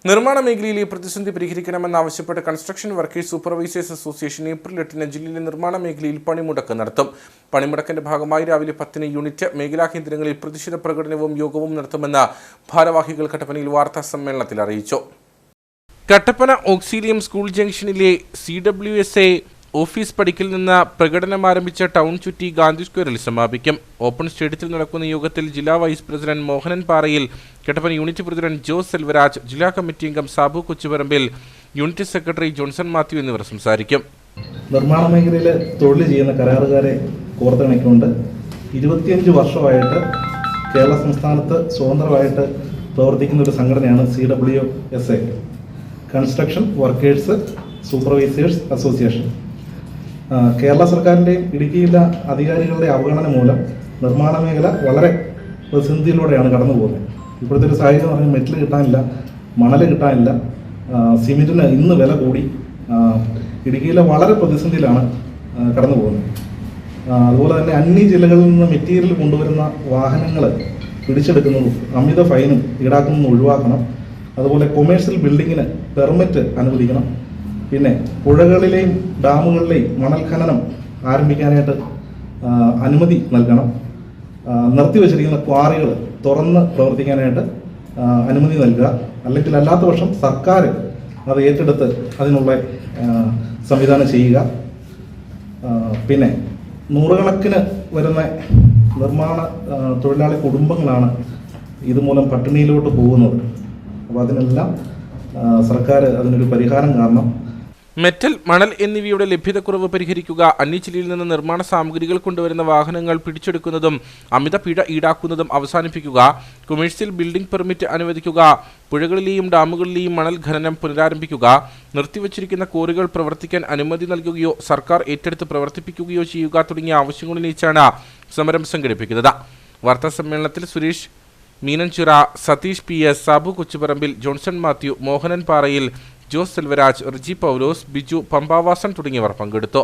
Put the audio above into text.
നിർമ്മാണ മേഖലയിലെ പ്രതിസന്ധി പരിഹരിക്കണമെന്നാവശ്യപ്പെട്ട് construction workers supervisors association April 8 ജില്ലയിലെ നിർമ്മാണ മേഖലയിൽ പണിമുടക്ക് നടത്തും. പണിമുടക്കിന്റെ ഭാഗമായി രാവിലെ 10 യൂണിറ്റ് മേഖലാ കേന്ദ്രങ്ങളിൽ പ്രതിഷേധ പ്രകടനവും യോഗവും നടത്തുമെന്ന് ഭാരവാഹികൾ കട്ടപ്പനയിൽ വാർത്താ സമ്മേളനത്തിൽ അറിയിച്ചു. കട്ടപ്പന ഓക്സിലിയം സ്കൂൾ ജംഗ്ഷനിലെ CWSA ഓഫീസ് പടിക്കൽ നിന്ന് പ്രകടനം ആരംഭിച്ച ടൗൺ ചുറ്റി ഗാന്ധി സ്ക്വയറിൽ സമാപിക്കും. ഓപ്പൺ സ്റ്റേഡിയത്തിൽ നടക്കുന്ന യോഗത്തിൽ ജില്ലാ വൈസ് പ്രസിഡന്റ് മോഹനൻ പാറയിൽ, കട്ടപ്പന യൂണിറ്റ് പ്രസിഡന്റ് ജോസ് സെൽവരാജ്, ജില്ലാ കമ്മിറ്റി അംഗം Sabu Kochuparambil, unit secretary Johnson Mathew എന്നിവർ സംസാരിക്കും. നിർമ്മാണ മേഖലയിൽ തൊഴിൽ ചെയ്യുന്ന കരാറുകാരെ കോർത്തിണക്കിക്കൊണ്ട് 25 വർഷമായിട്ട് കേരള സംസ്ഥാനത്ത് സ്വതന്ത്രമായിട്ട് പ്രവർത്തിക്കുന്ന ഒരു സംഘടനയാണ് CWSA, construction workers supervisors association. Kerala സർക്കാരിൻ്റെയും ഇടുക്കിയിലെ അധികാരികളുടെ അവഗണന മൂലം നിർമ്മാണ മേഖല വളരെ പ്രതിസന്ധിയിലൂടെയാണ് കടന്നു പോകുന്നത്. ഇപ്പോഴത്തെ ഒരു സാഹചര്യം പറഞ്ഞാൽ മെറ്റൽ കിട്ടാനില്ല, മണൽ കിട്ടാനില്ല, സിമെൻറ്റിന് ഇന്ന് വില കൂടി. ഇടുക്കിയിലെ വളരെ പ്രതിസന്ധിയിലാണ് കടന്നു പോകുന്നത്. അതുപോലെ തന്നെ അന്യ ജില്ലകളിൽ നിന്ന് മെറ്റീരിയൽ കൊണ്ടുവരുന്ന വാഹനങ്ങൾ പിടിച്ചെടുക്കുന്നതും അമിത ഫൈനും ഈടാക്കുന്നതും ഒഴിവാക്കണം. അതുപോലെ കൊമേഴ്സ്യൽ ബിൽഡിങ്ങിന് പെർമിറ്റ് അനുവദിക്കണം. പിന്നെ പുഴകളിലെയും ഡാമുകളിലെയും മണൽ ഖനനം ആരംഭിക്കാനായിട്ട് അനുമതി നൽകണം. നിർത്തിവച്ചിരിക്കുന്ന ക്വാറികൾ തുറന്ന് പ്രവർത്തിക്കാനായിട്ട് അനുമതി നൽകുക. അല്ലെങ്കിൽ അല്ലാത്ത പക്ഷം സർക്കാർ അത് ഏറ്റെടുത്ത് അതിനുള്ള സംവിധാനം ചെയ്യുക. പിന്നെ നൂറുകണക്കിന് വരുന്ന നിർമ്മാണ തൊഴിലാളി കുടുംബങ്ങളാണ് ഇതുമൂലം പട്ടിണിയിലോട്ട് പോകുന്നത്. അപ്പോൾ അതിനെല്ലാം സർക്കാർ അതിനൊരു പരിഹാരം കാണണം. മെറ്റൽ, മണൽ എന്നിവയുടെ ലഭ്യതക്കുറവ് പരിഹരിക്കുക, അന്യജില്ലയിൽ നിന്ന് നിർമ്മാണ സാമഗ്രികൾ കൊണ്ടുവരുന്ന വാഹനങ്ങൾ പിടിച്ചെടുക്കുന്നതും അമിത പിഴ ഈടാക്കുന്നതും അവസാനിപ്പിക്കുക, കൊമേഴ്സ്യൽ ബിൽഡിംഗ് പെർമിറ്റ് അനുവദിക്കുക, പുഴകളിലെയും ഡാമുകളിലെയും മണൽ ഖനനം പുനരാരംഭിക്കുക, നിർത്തിവച്ചിരിക്കുന്ന ക്വാറികൾ പ്രവർത്തിക്കാൻ അനുമതി നൽകുകയോ സർക്കാർ ഏറ്റെടുത്ത് പ്രവർത്തിപ്പിക്കുകയോ ചെയ്യുക തുടങ്ങിയ ആവശ്യങ്ങൾ ഉന്നയിച്ചാണ് സമരം സംഘടിപ്പിക്കുന്നത്. വാർത്താ സമ്മേളനത്തിൽ സുരേഷ് മീനൻചിറ, സതീഷ് PS, സാബു കൊച്ചുപറമ്പിൽ, ജോൺസൺ മാത്യു, മോഹനൻ പാറയിൽ, ജോസ് സെൽവരാജ്, റിജി പൗലോസ്, ബിജു പമ്പാവാസൻ തുടങ്ങിയവർ പങ്കെടുത്തു.